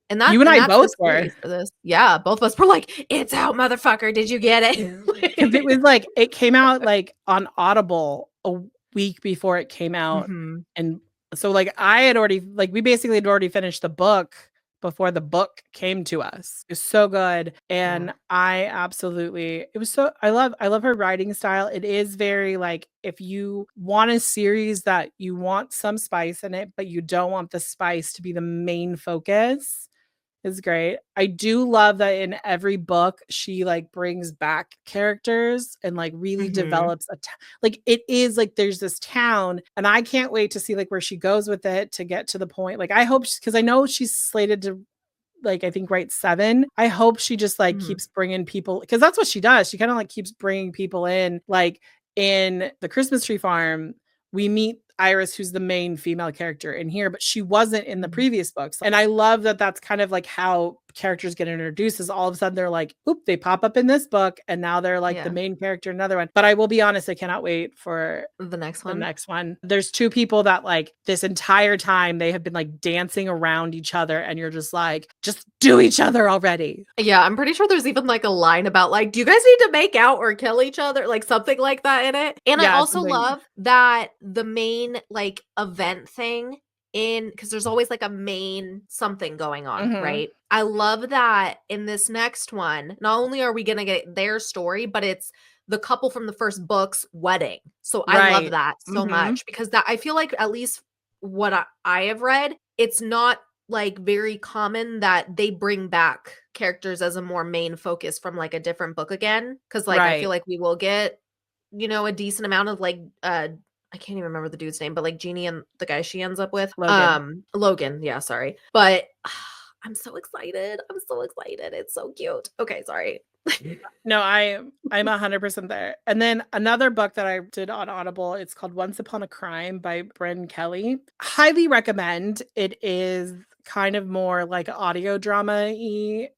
and that's you and I both were for this. Yeah, both of us were like, "It's out, motherfucker! Did you get it?" Because it was like it came out like on Audible a week before it came out, and so like I had already like we basically had already finished the book before the book came to us. It was so good, and I absolutely I love her writing style. It is very like, if you want a series that you want some spice in it, but you don't want the spice to be the main focus, is great. I do love that in every book she like brings back characters and like really develops like it is like there's this town, and I can't wait to see like where she goes with it to get to the point. Like I hope, because I know she's slated to like I think write 7. I hope she just like keeps bringing people, because that's what she does. She kind of like keeps bringing people in. Like in the Christmas Tree Farm, we meet Iris, who's the main female character in here, but she wasn't in the previous books. And I love that that's kind of like how characters get introduced is all of a sudden they're like, oop, they pop up in this book and now they're like the main character in another one. But I will be honest, I cannot wait for the next one. The next one. There's two people that like this entire time they have been like dancing around each other and you're just like, just do each other already. Yeah, I'm pretty sure there's even like a line about like, do you guys need to make out or kill each other? Like something like that in it. And I also love that the main like event thing because there's always like a main something going on, right? I love that in this next one, not only are we going to get their story, but it's the couple from the first book's wedding. So I love that so much because that I feel like at least what I have read, it's not like very common that they bring back characters as a more main focus from like a different book again. Cause like I feel like we will get, you know, a decent amount of like I can't even remember the dude's name, but like Jeannie and the guy she ends up with. Logan, yeah, sorry. But I'm so excited. I'm so excited. It's so cute. Okay, sorry. No, I'm 100% there. And then another book that I did on Audible, it's called Once Upon a Crime by Bryn Kelly. Highly recommend. It is kind of more like audio drama-y.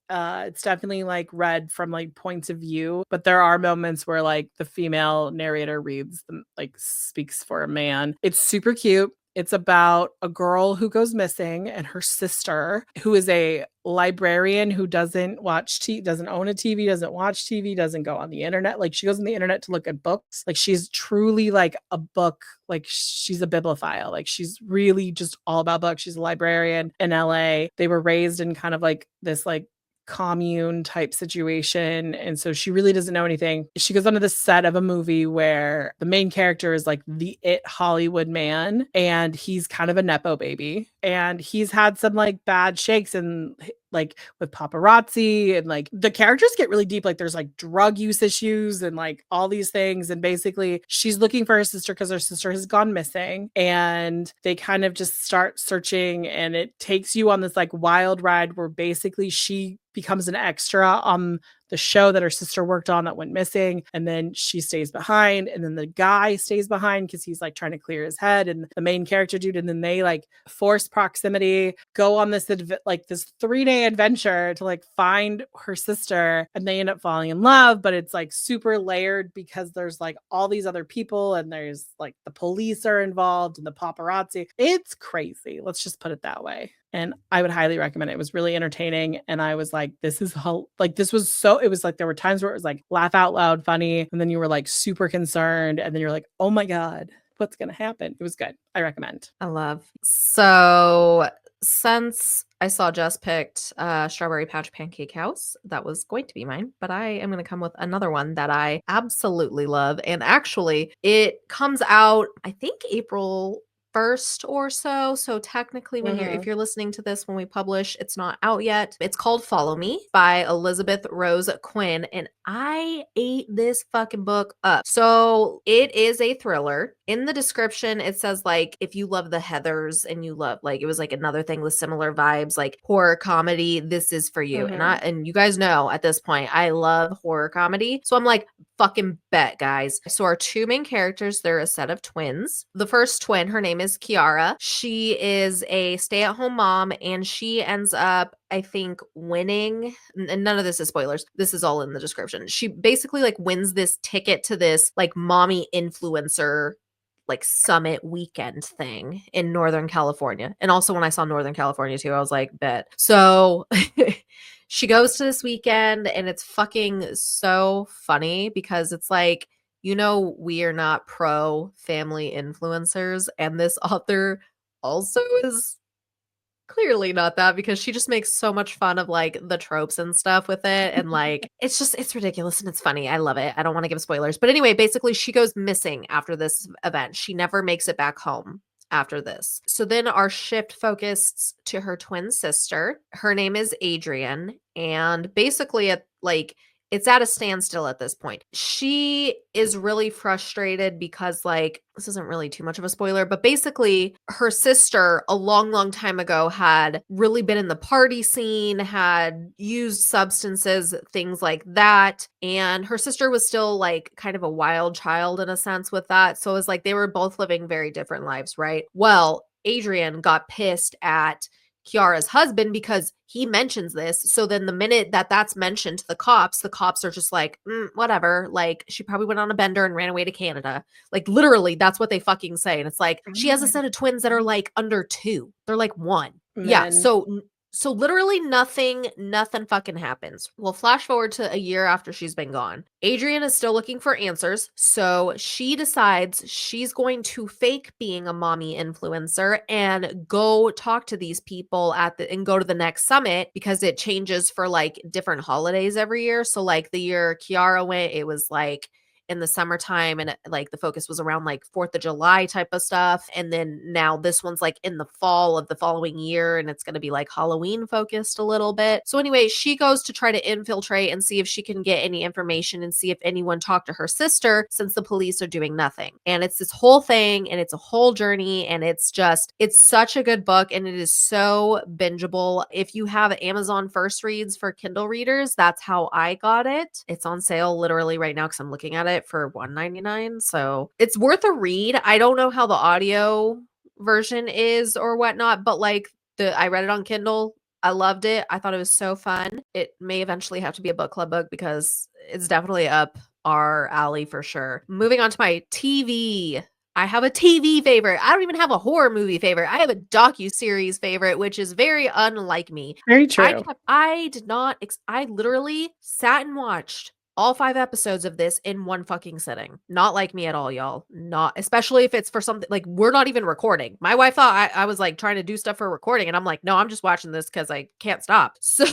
It's definitely like read from like points of view, but there are moments where like the female narrator reads them, like speaks for a man. It's super cute. It's about a girl who goes missing and her sister, who is a librarian who doesn't watch TV, doesn't own a TV, doesn't watch TV, doesn't go on the internet. Like she goes on the internet to look at books. Like she's truly like a book, like she's a bibliophile. Like she's really just all about books. She's a librarian in LA. They were raised in kind of like this like commune type situation, and so she really doesn't know anything. She goes onto the set of a movie where the main character is like the Hollywood man, and he's kind of a nepo baby, and he's had some like bad shakes and like with paparazzi, and like the characters get really deep. Like there's like drug use issues and like all these things, and basically she's looking for her sister because her sister has gone missing, and they kind of just start searching, and it takes you on this like wild ride where basically she becomes an extra on the show that her sister worked on that went missing, and then she stays behind, and then the guy stays behind because he's like trying to clear his head, and the main character dude, and then they like force proximity, go on this like this 3-day adventure to like find her sister, and they end up falling in love. But it's like super layered because there's like all these other people, and there's like the police are involved and the paparazzi. It's crazy, let's just put it that way. And I would highly recommend it. It was really entertaining. And I was like, this was it was like, there were times where it was like laugh out loud funny. And then you were like super concerned. And then you're like, oh my God, what's going to happen? It was good. I recommend. I love. So since I saw Jess picked Strawberry Patch Pancake House, that was going to be mine, but I am going to come with another one that I absolutely love. And actually it comes out, I think April 1st or so. So technically when if you're listening to this when we publish, it's not out yet. It's called Follow Me by Elizabeth Rose Quinn. And I ate this fucking book up. So it is a thriller. In the description, it says like, if you love the Heathers and you love, like, it was like another thing with similar vibes, like horror comedy, this is for you. And you guys know at this point, I love horror comedy. So I'm like, fucking bet, guys. So our two main characters, they're a set of twins. The first twin, her name is Kiara. She is a stay-at-home mom, and she ends up, I think, winning, and none of this is spoilers, this is all in the description. She basically like wins this ticket to this like mommy influencer like summit weekend thing in Northern California. And also when I saw Northern California too, I was like, bet. So she goes to this weekend, and it's fucking so funny because it's like, you know, we are not pro family influencers, and this author also is clearly not that, because she just makes so much fun of like the tropes and stuff with it, and like it's ridiculous and it's funny. I love it. I don't want to give spoilers, but anyway, basically she goes missing after this event. She never makes it back home after this. So then our shift focused to her twin sister. Her name is Adrian, and basically it's at a standstill at this point. She is really frustrated because, like, this isn't really too much of a spoiler, but basically her sister a long, long time ago had really been in the party scene, had used substances, things like that. And her sister was still like kind of a wild child in a sense with that. So it was like they were both living very different lives, right? Well, Adrian got pissed at Kiara's husband because he mentions this. So then the minute that that's mentioned to the cops are just like, whatever. Like, she probably went on a bender and ran away to Canada. Like, literally, that's what they fucking say. And it's like, Oh she has a my set of twins that are like under 2. They're like 1. Yeah. men. So literally nothing fucking happens. We'll flash forward to a year after she's been gone. Adrian is still looking for answers, so she decides she's going to fake being a mommy influencer and go talk to these people and go to the next summit because it changes for like different holidays every year. So like the year Kiara went, it was like in the summertime, and like the focus was around like 4th of July type of stuff. And then now this one's like in the fall of the following year, and it's going to be like Halloween focused a little bit. So anyway, she goes to try to infiltrate and see if she can get any information and see if anyone talked to her sister, since the police are doing nothing. And it's this whole thing, and it's a whole journey, and it's such a good book, and it is so bingeable. If you have Amazon First Reads for Kindle readers, that's how I got it. It's on sale literally right now because I'm looking at it for $1.99. So it's worth a read. I don't know how the audio version is or whatnot, but like I read it on Kindle. I loved it. I thought it was so fun. It may eventually have to be a book club book because it's definitely up our alley for sure. Moving on to my TV. I have a TV favorite. I don't even have a horror movie favorite. I have a docu-series favorite, which is very unlike me. Very true. I literally sat and watched all 5 episodes of this in one fucking sitting. Not like me at all, y'all. Not, especially if it's for something like we're not even recording. My wife thought I was like trying to do stuff for recording, and I'm like, no, I'm just watching this because I can't stop. So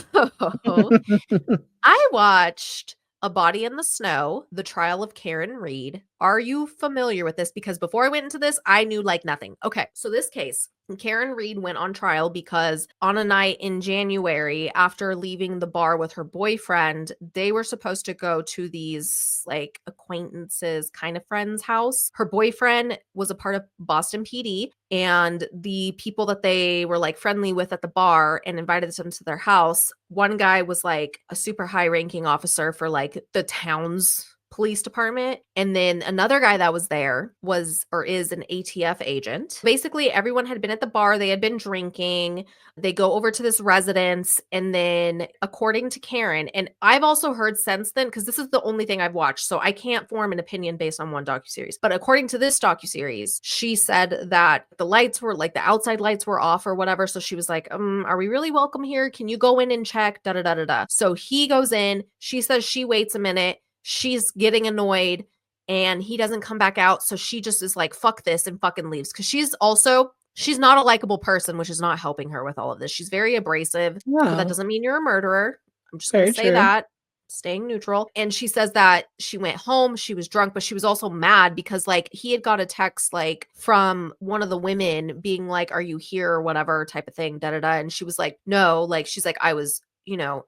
I watched A Body in the Snow, The Trial of Karen Reed. Are you familiar with this? Because before I went into this, I knew like nothing. Okay, so this case, Karen Reed went on trial because on a night in January, after leaving the bar with her boyfriend, they were supposed to go to these like acquaintances, kind of friends' house. Her boyfriend was a part of Boston PD, and the people that they were like friendly with at the bar and invited them to their house, one guy was like a super high ranking officer for like the town's police department. And then another guy that was there is an ATF agent. Basically, everyone had been at the bar. They had been drinking. They go over to this residence. And then according to Karen, and I've also heard since then, because this is the only thing I've watched, so I can't form an opinion based on one docuseries. But according to this docuseries, she said that the lights were like the outside lights were off or whatever. So she was like, are we really welcome here? Can you go in and check? Da da da da da. So he goes in. She says she waits a minute. She's getting annoyed and he doesn't come back out. So she just is like, fuck this, and fucking leaves. Cause she's not a likable person, which is not helping her with all of this. She's very abrasive, but that No, doesn't mean you're a murderer. I'm just going very to say true. that, staying neutral. And she says that she went home, she was drunk, but she was also mad because like he had got a text like from one of the women being like, are you here or whatever type of thing, da da da. And she was like, no, like she's like, I was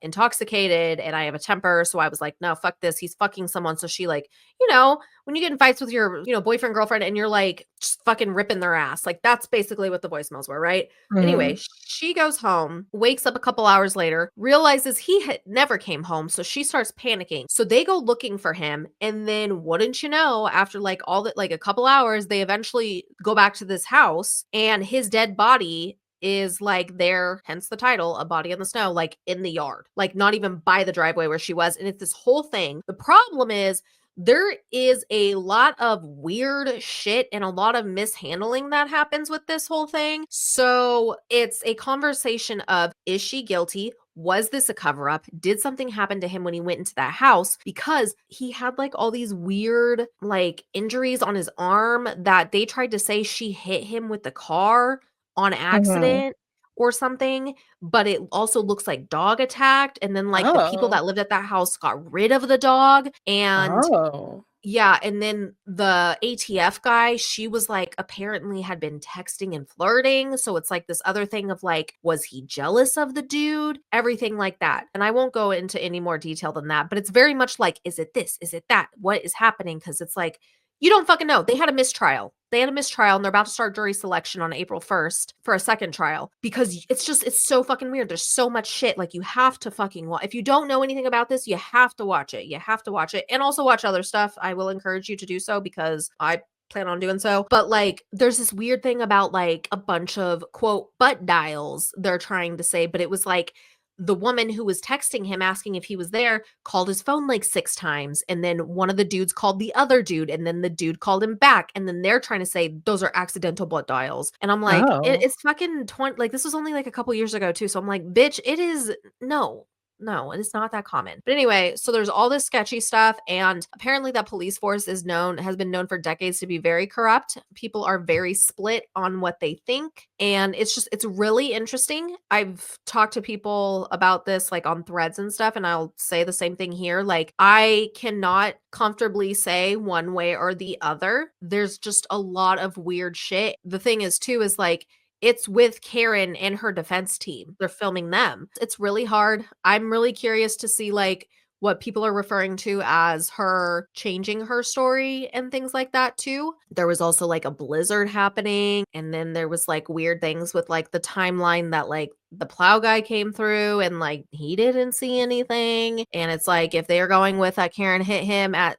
intoxicated and I have a temper. So I was like, no, fuck this. He's fucking someone. So she like, when you get in fights with your, boyfriend, girlfriend, and you're like just fucking ripping their ass. Like that's basically what the voicemails were, right? Anyway, she goes home, wakes up a couple hours later, realizes he had never came home. So she starts panicking. So they go looking for him. And then wouldn't you know, after like all that, like a couple hours, they eventually go back to this house and his dead body is like there, hence the title, A Body in the Snow, like in the yard, like not even by the driveway where she was. And it's this whole thing. The problem is there is a lot of weird shit and a lot of mishandling that happens with this whole thing. So it's a conversation of, is she guilty? Was this a cover up? Did something happen to him when he went into that house? Because he had like all these weird like injuries on his arm that they tried to say she hit him with the car on accident or something, but it also looks like dog attacked. And then like the people Oh. that lived at that house got rid of the dog. And Oh. yeah, and then the ATF guy, she was like apparently had been texting and flirting. So it's like this other thing of like, was he jealous of the dude? Everything like that. And I won't go into any more detail than that, but it's very much like, is it this? Is it that? What is happening? Because it's like, you don't fucking know. They had a mistrial. And they're about to start jury selection on April 1st for a second trial because it's so fucking weird. There's so much shit. Like you have to fucking watch. If you don't know anything about this, you have to watch it. You have to watch it and also watch other stuff. I will encourage you to do so because I plan on doing so. But like, there's this weird thing about like a bunch of quote butt dials they're trying to say, but it was like the woman who was texting him asking if he was there called his phone like 6 times, and then one of the dudes called the other dude, and then the dude called him back, and then they're trying to say those are accidental butt dials. And I'm like, Oh. it's fucking 20, like this was only like a couple years ago too. So I'm like, bitch, it is no. No, it's not that common. But anyway, so there's all this sketchy stuff, and apparently that police force has been known for decades to be very corrupt. People are very split on what they think, and it's really interesting. I've talked to people about this like on threads and stuff, and I'll say the same thing here. Like, I cannot comfortably say one way or the other. There's just a lot of weird shit. The thing is too is like, it's with Karen and her defense team. They're filming them. It's really hard. I'm really curious to see like what people are referring to as her changing her story and things like that too. There was also like a blizzard happening, and then there was like weird things with like the timeline that like the plow guy came through and like he didn't see anything. And it's like if they're going with that Karen hit him at,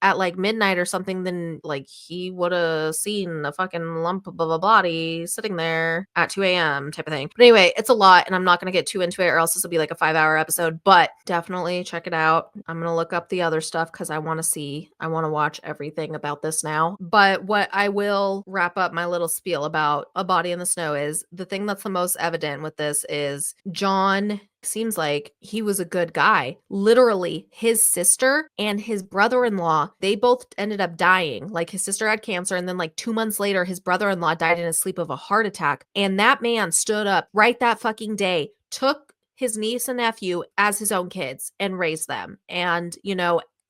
at like midnight or something, then like he would have seen a fucking lump of a body sitting there at 2 a.m. type of thing. But anyway, it's a lot, and I'm not going to get too into it or else this will be like a 5-hour episode, but definitely check it out. I'm going to look up the other stuff because I want to watch everything about this now. But what I will wrap up my little spiel about A Body in the Snow is the thing that's the most evident with this is John seems like he was a good guy. Literally, his sister and his brother-in-law, they both ended up dying. Like his sister had cancer, and then like 2 months later, his brother-in-law died in his sleep of a heart attack. And that man stood up right that fucking day, took his niece and nephew as his own kids and raised them. And,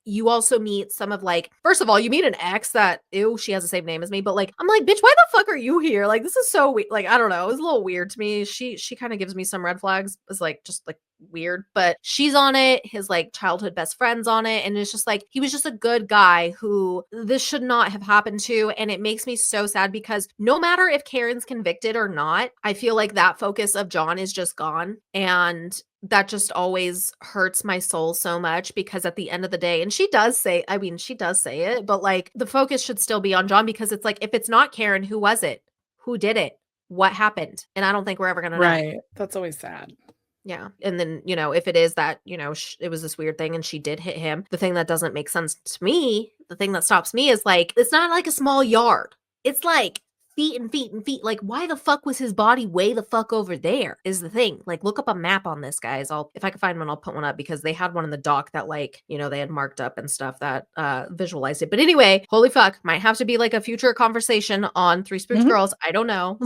you also meet some of like, first of all, you meet an ex that, ew, she has the same name as me, but like, I'm like, bitch, why the fuck are you here? Like, this is so weird. Like, I don't know. It was a little weird to me. She kind of gives me some red flags. It's like, just like weird, but she's on it. His like childhood best friend's on it. And it's just like, he was just a good guy who this should not have happened to. And it makes me so sad because no matter if Karen's convicted or not, I feel like that focus of John is just gone. And that just always hurts my soul so much because at the end of the day, and she does say it, but like the focus should still be on John because it's like, if it's not Karen, who was it? Who did it? What happened? And I don't think we're ever going to know. Right. That's always sad. Yeah. And then, if it is that, it was this weird thing and she did hit him, the thing that doesn't make sense to me, the thing that stops me is like, it's not like a small yard. It's like feet and feet and feet. Like, why the fuck was his body way the fuck over there is the thing. Like, look up a map on this, guys. If I can find one, I'll put one up because they had one in the doc that like, they had marked up and stuff that visualized it. But anyway, holy fuck, might have to be like a future conversation on Three Spooks Girls. I don't know.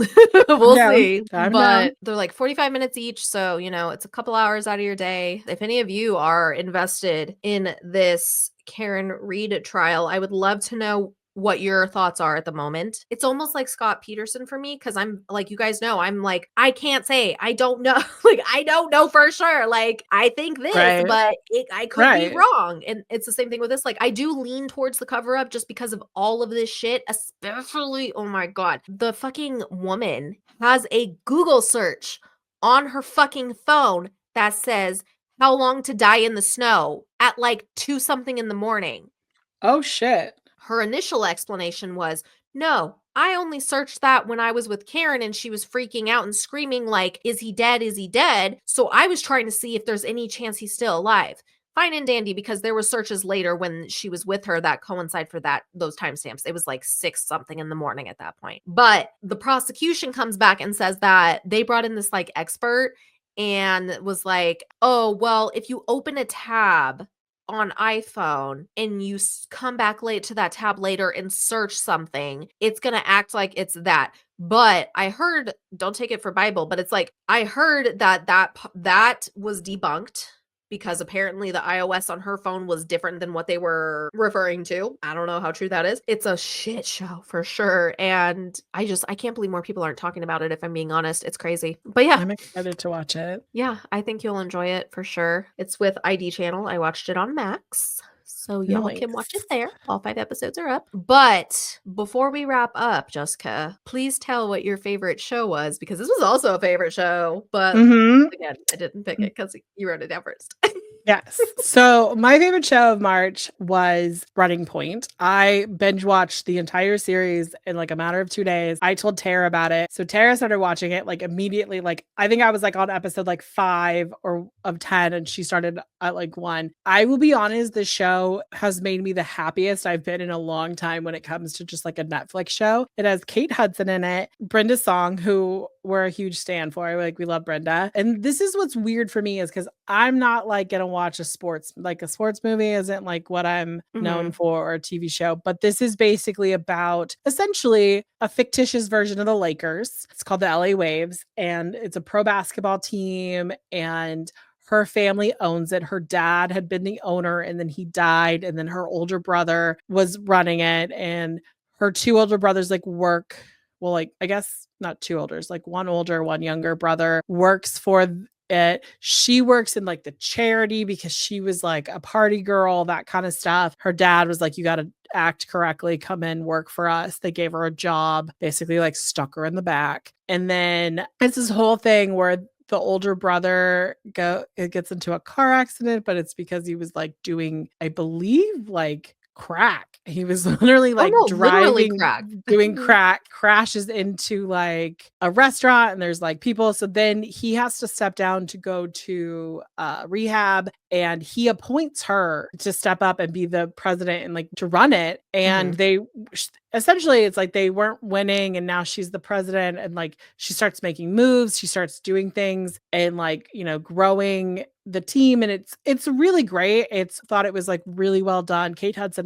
We'll see. But they're like 45 minutes each. So, it's a couple hours out of your day. If any of you are invested in this Karen Reed trial, I would love to know what your thoughts are at the moment. It's almost like Scott Peterson for me because I'm like, you guys know, I'm like, I can't say, I don't know. Like, I don't know for sure. Like, I think this, but I could be wrong. And it's the same thing with this. Like, I do lean towards the cover up just because of all of this shit, especially, oh my God, the fucking woman has a Google search on her fucking phone that says how long to die in the snow at like 2 something in the morning. Oh shit. Her initial explanation was, no, I only searched that when I was with Karen and she was freaking out and screaming like, is he dead? Is he dead? So I was trying to see if there's any chance he's still alive. Fine and dandy, because there were searches later when she was with her that coincide for those timestamps. It was like 6 something in the morning at that point. But the prosecution comes back and says that they brought in this like expert and was like, oh, well, if you open a tab on iPhone and you come back late to that tab later and search something, it's going to act like it's that. But I heard, don't take it for Bible, but it's like, I heard that was debunked because apparently the iOS on her phone was different than what they were referring to. I don't know how true that is. It's a shit show for sure. And I can't believe more people aren't talking about it, if I'm being honest. It's crazy. But yeah. I'm excited to watch it. Yeah, I think you'll enjoy it for sure. It's with ID Channel. I watched it on Max. So y'all can watch it there. All 5 episodes are up. But before we wrap up, Jessica, please tell what your favorite show was, because this was also a favorite show. But again, I didn't pick it because you wrote it down first. Yes. So my favorite show of March was Running Point. I binge watched the entire series in like a matter of 2 days. I told Tara about it. So Tara started watching it like immediately. Like I think I was like on episode like 5 or of 10 and she started at like 1. I will be honest, the show has made me the happiest I've been in a long time when it comes to just like a Netflix show. It has Kate Hudson in it, Brenda Song, who we're a huge stan for. Like we love Brenda. And this is what's weird for me is because I'm not like gonna watch a sports movie isn't like what I'm known Mhm. for or a TV show, but this is basically about essentially a fictitious version of the Lakers. It's called the LA Waves and it's a pro basketball team and her family owns it. Her dad had been the owner and then he died and then her older brother was running it and her 2 older brothers like work well, like I guess not 2 olders, like 1 older, 1 younger brother works for it. She works in like the charity because she was like a party girl, that kind of stuff. Her dad was like, you got to act correctly, come in, work for us. They gave her a job, basically like stuck her in the back. And then it's this whole thing where the older brother gets into a car accident, but it's because he was like doing, I believe, like crack. He was literally Oh, like no, literally driving, crack. doing crack, crashes into like a restaurant and there's like people. So then he has to step down to go to rehab and he appoints her to step up and be the president and like to run it. And Mhm. they essentially it's like they weren't winning and now she's the president and like she starts making moves, she starts doing things and like, you know, growing the team and it's really great. It's thought it was like really well done. Kate Hudson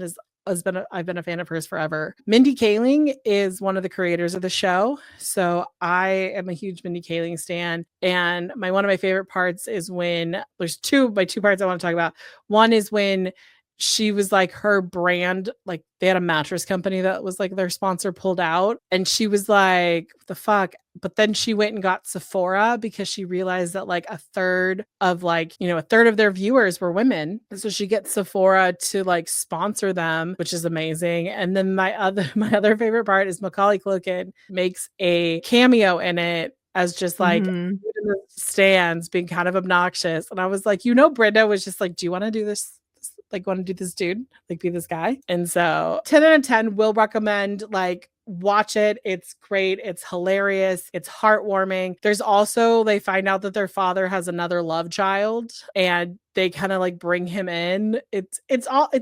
I've been a fan of hers forever. Mindy Kaling is one of the creators of the show. So I am a huge Mindy Kaling stan. And one of my favorite parts is when there's my two parts I want to talk about. One is when she was like her brand, like they had a mattress company that was like their sponsor pulled out. And she was like, what the fuck? But then she went and got Sephora because she realized that like a third of their viewers were women. And so she gets Sephora to like sponsor them, which is amazing. And then my other favorite part is Macaulay Culkin makes a cameo in it as just like Mhm. in the stands being kind of obnoxious. And I was like, Brenda was just like, do you want to do this? Like want to do this dude, like be this guy. And so 10 out of 10 will recommend, like watch it. It's great. It's hilarious. It's heartwarming. There's also, they find out that their father has another love child and they kind of like bring him in. It's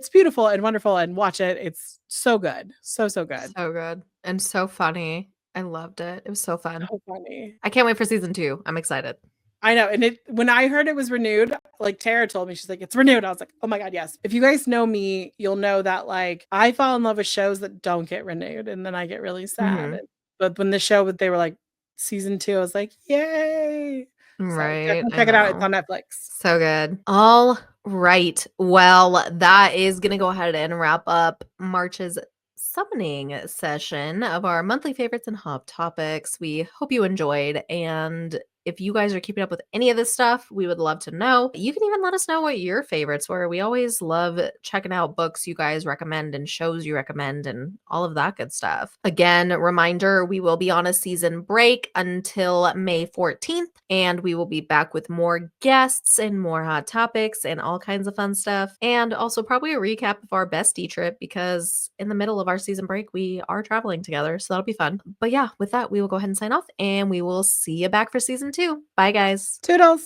beautiful and wonderful and watch it. It's so good. So good. So good and so funny. I loved it. It was so fun. So funny. I can't wait for season 2. I'm excited. I know. And when I heard it was renewed, like Tara told me, she's like, it's renewed. I was like, oh my God, yes. If you guys know me, you'll know that like I fall in love with shows that don't get renewed and then I get really sad. Mhm. But when they were like season 2, I was like, yay. So Right, definitely I check it out. It's know. on Netflix. So good. All right. Well, that is going to go ahead and wrap up March's summoning session of our monthly favorites and hot topics. We hope you enjoyed. And if you guys are keeping up with any of this stuff, we would love to know. You can even let us know what your favorites were. We always love checking out books you guys recommend and shows you recommend and all of that good stuff. Again, reminder, we will be on a season break until May 14th, and we will be back with more guests and more hot topics and all kinds of fun stuff. And also probably a recap of our bestie trip because in the middle of our season break, we are traveling together. So that'll be fun. But yeah, with that, we will go ahead and sign off and we will see you back for season 2. Bye, guys. Toodles.